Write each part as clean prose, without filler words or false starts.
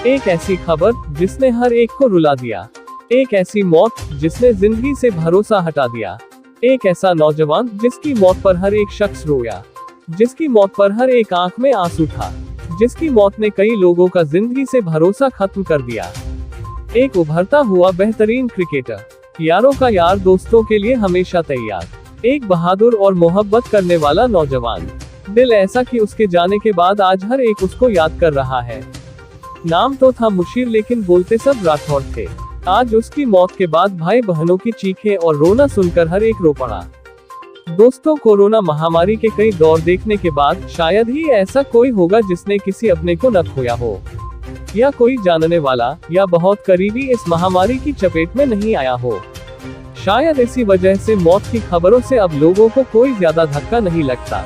एक ऐसी खबर जिसने हर एक को रुला दिया। एक ऐसी मौत जिसने जिंदगी से भरोसा हटा दिया। एक ऐसा नौजवान जिसकी मौत पर हर एक शख्स रोया, जिसकी मौत पर हर एक आंख में आंसू था, जिसकी मौत ने कई लोगों का जिंदगी से भरोसा खत्म कर दिया। एक उभरता हुआ बेहतरीन क्रिकेटर, यारों का यार, दोस्तों के लिए हमेशा तैयार, एक बहादुर और मोहब्बत करने वाला नौजवान। दिल ऐसा कि उसके जाने के बाद आज हर एक उसको याद कर रहा है। नाम तो था मुशीर, लेकिन बोलते सब राठौर थे। आज उसकी मौत के बाद भाई बहनों की चीखें और रोना सुनकर हर एक रो पड़ा। दोस्तों, कोरोना महामारी के कई दौर देखने के बाद शायद ही ऐसा कोई होगा जिसने किसी अपने को न खोया हो, या कोई जानने वाला या बहुत करीबी इस महामारी की चपेट में नहीं आया हो। शायद इसी वजह से मौत की खबरों से अब लोगों को कोई ज्यादा धक्का नहीं लगता।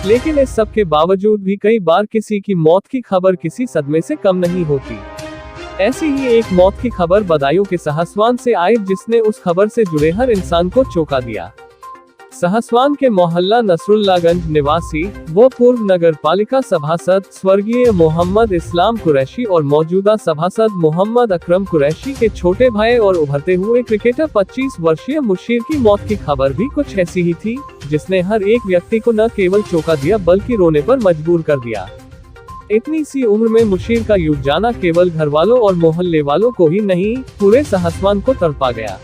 लेकिन इस सब के बावजूद भी कई बार किसी की मौत की खबर किसी सदमे से कम नहीं होती। ऐसी ही एक मौत की खबर बदायूं के सहसवान से आई, जिसने उस खबर से जुड़े हर इंसान को चौंका दिया। सहसवान के मोहल्ला नसरुल्लागंज निवासी वो पूर्व नगर पालिका सभासद स्वर्गीय मोहम्मद इस्लाम कुरैशी और मौजूदा सभासद मोहम्मद अकरम कुरैशी के छोटे भाई और उभरते हुए क्रिकेटर 25 वर्षीय मुशीर की मौत की खबर भी कुछ ऐसी ही थी, जिसने हर एक व्यक्ति को न केवल चौंका दिया बल्कि रोने पर मजबूर कर दिया। इतनी सी उम्र में मुशीर का युग जाना केवल घर वालों और मोहल्ले वालों को ही नहीं, पूरे सहसवान को तड़पा गया।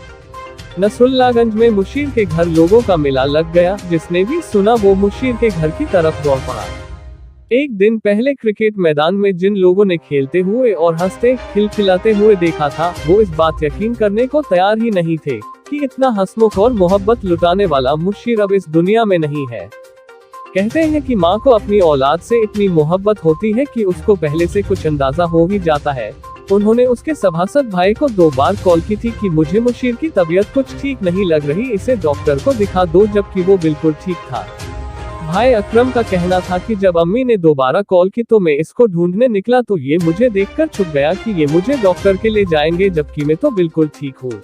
नसरुल्लागंज में मुशीर के घर लोगों का मेला लग गया। जिसने भी सुना वो मुशीर के घर की तरफ दौड़ पड़ा। एक दिन पहले क्रिकेट मैदान में जिन लोगों ने खेलते हुए और हंसते खिलखिलाते हुए देखा था, वो इस बात यकीन करने को तैयार ही नहीं थे कि इतना हंसमुख और मोहब्बत लुटाने वाला मुशीर अब इस दुनिया में नहीं है। कहते हैं कि माँ को अपनी औलाद से इतनी मोहब्बत होती है कि उसको पहले से कुछ अंदाजा हो ही जाता है। उन्होंने उसके सभासद भाई को 2 बार कॉल की थी कि मुझे मुशीर की तबीयत कुछ ठीक नहीं लग रही, इसे डॉक्टर को दिखा दो, जबकि वो बिल्कुल ठीक था। भाई अकरम का कहना था कि जब अम्मी ने दोबारा कॉल की तो मैं इसको ढूंढने निकला तो ये मुझे देखकर छुप गया कि ये मुझे डॉक्टर के ले जाएंगे, जबकि मैं तो बिल्कुल ठीक हूँ।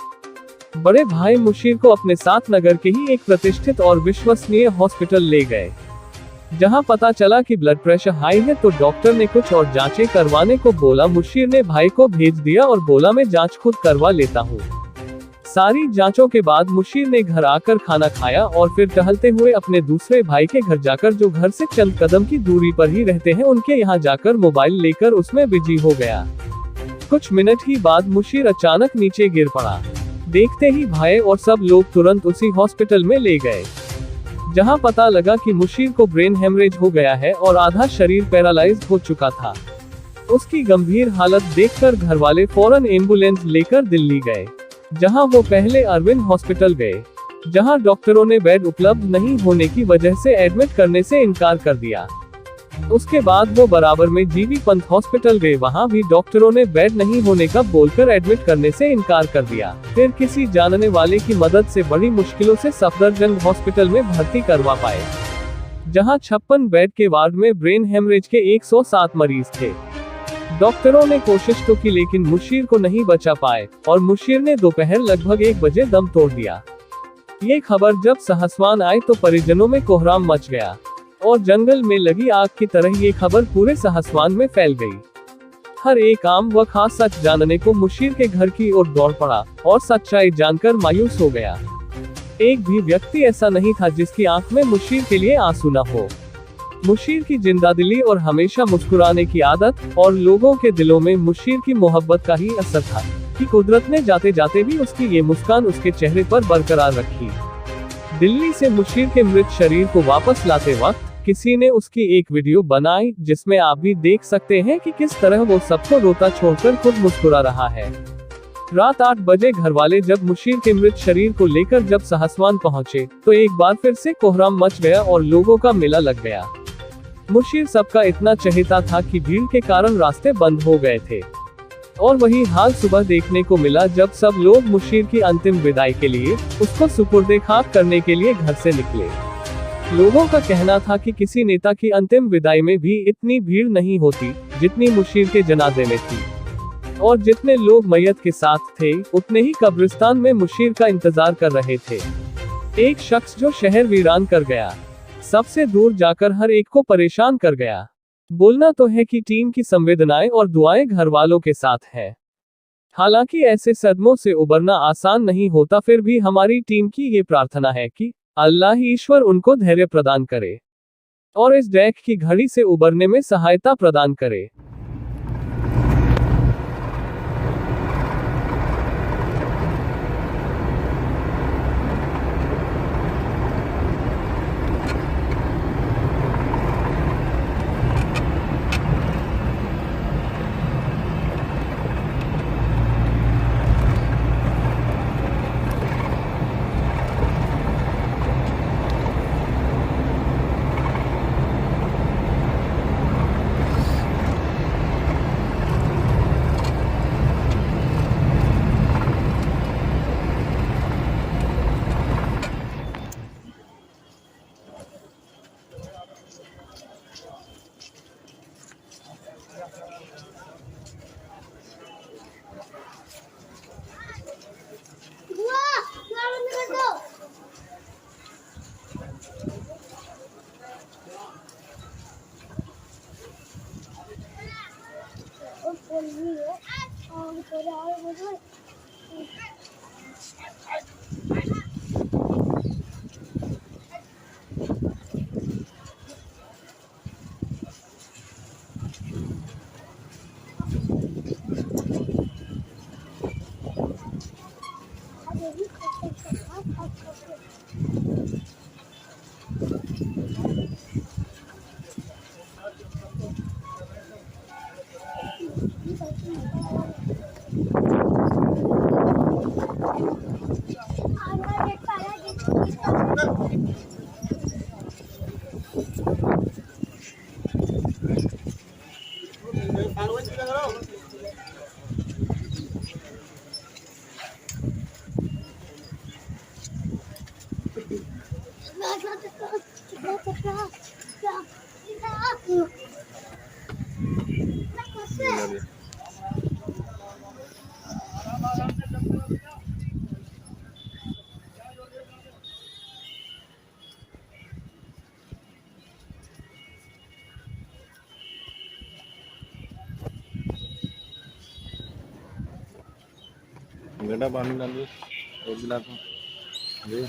बड़े भाई मुशीर को अपने साथ नगर के ही एक प्रतिष्ठित और विश्वसनीय हॉस्पिटल ले गए, जहां पता चला कि ब्लड प्रेशर हाई है, तो डॉक्टर ने कुछ और जांचें करवाने को बोला। मुशीर ने भाई को भेज दिया और बोला मैं जांच खुद करवा लेता हूँ। सारी जांचों के बाद मुशीर ने घर आकर खाना खाया और फिर टहलते हुए अपने दूसरे भाई के घर जाकर, जो घर से चंद कदम की दूरी पर ही रहते हैं, उनके यहाँ जाकर मोबाइल लेकर उसमें बिजी हो गया। कुछ मिनट ही बाद मुशीर अचानक नीचे गिर पड़ा। देखते ही भाई और सब लोग तुरंत उसी हॉस्पिटल में ले गए, जहां पता लगा कि मुशीर को ब्रेन हेमरेज हो गया है और आधा शरीर पैरालाइज्ड हो चुका था। उसकी गंभीर हालत देखकर घर वाले फौरन एम्बुलेंस लेकर दिल्ली गए, जहां वो पहले अरविंद हॉस्पिटल गए, जहां डॉक्टरों ने बेड उपलब्ध नहीं होने की वजह से एडमिट करने से इनकार कर दिया। उसके बाद वो बराबर में जीबी पंत हॉस्पिटल गए, वहां भी डॉक्टरों ने बेड नहीं होने का बोलकर एडमिट करने से इनकार कर दिया। फिर किसी जानने वाले की मदद से बड़ी मुश्किलों से सफदरजंग हॉस्पिटल में भर्ती करवा पाए, जहां 56 बेड के वार्ड में ब्रेन हेमरेज के 107 मरीज थे। डॉक्टरों ने कोशिश तो की, लेकिन मुशीर को नहीं बचा पाए और मुशीर ने दोपहर लगभग 1 बजे दम तोड़ दिया। ये खबर जब सहसवान आई तो परिजनों में कोहराम मच गया और जंगल में लगी आग की तरह ये खबर पूरे सहसवान में फैल गई। हर एक आम व खास सच जानने को मुशीर के घर की ओर दौड़ पड़ा और सच्चाई जानकर मायूस हो गया। एक भी व्यक्ति ऐसा नहीं था जिसकी आंख में मुशीर के लिए आंसू न हो। मुशीर की जिंदादिली और हमेशा मुस्कुराने की आदत और लोगों के दिलों में मुशीर की मोहब्बत का ही असर था कि कुदरत ने जाते जाते भी उसकी ये मुस्कान उसके चेहरे पर बरकरार रखी। दिल्ली से मुशीर के मृत शरीर को वापस लाते वक्त किसी ने उसकी एक वीडियो बनाई, जिसमें आप भी देख सकते हैं कि किस तरह वो सबको रोता छोड़कर खुद मुस्कुरा रहा है। रात 8 बजे घर वाले जब मुशीर के मृत शरीर को लेकर जब सहसवान पहुंचे, तो एक बार फिर से कोहराम मच गया और लोगों का मेला लग गया। मुशीर सबका इतना चहेता था कि भीड़ के कारण रास्ते बंद हो गए थे। और वही हाल सुबह देखने को मिला, जब सब लोग मुशीर की अंतिम विदाई के लिए, उसको सुपुर्दे खाक करने के लिए घर से निकले। लोगों का कहना था कि किसी नेता की अंतिम विदाई में भी इतनी भीड़ नहीं होती जितनी मुशीर के जनाजे में थी, और जितने लोग मैयत के साथ थे उतने ही कब्रिस्तान में मुशीर का इंतजार कर रहे थे। एक शख्स जो शहर वीरान कर गया, सबसे दूर जाकर हर एक को परेशान कर गया। बोलना तो है कि टीम की संवेदनाएं और दुआएं घर वालों के साथ हैं। हालांकि ऐसे सदमों से उबरना आसान नहीं होता, फिर भी हमारी टीम की ये प्रार्थना है कि अल्लाह ईश्वर उनको धैर्य प्रदान करे और इस डैक की घड़ी से उबरने में सहायता प्रदान करे। बेटा पानी डालिए एक गिलास में जी।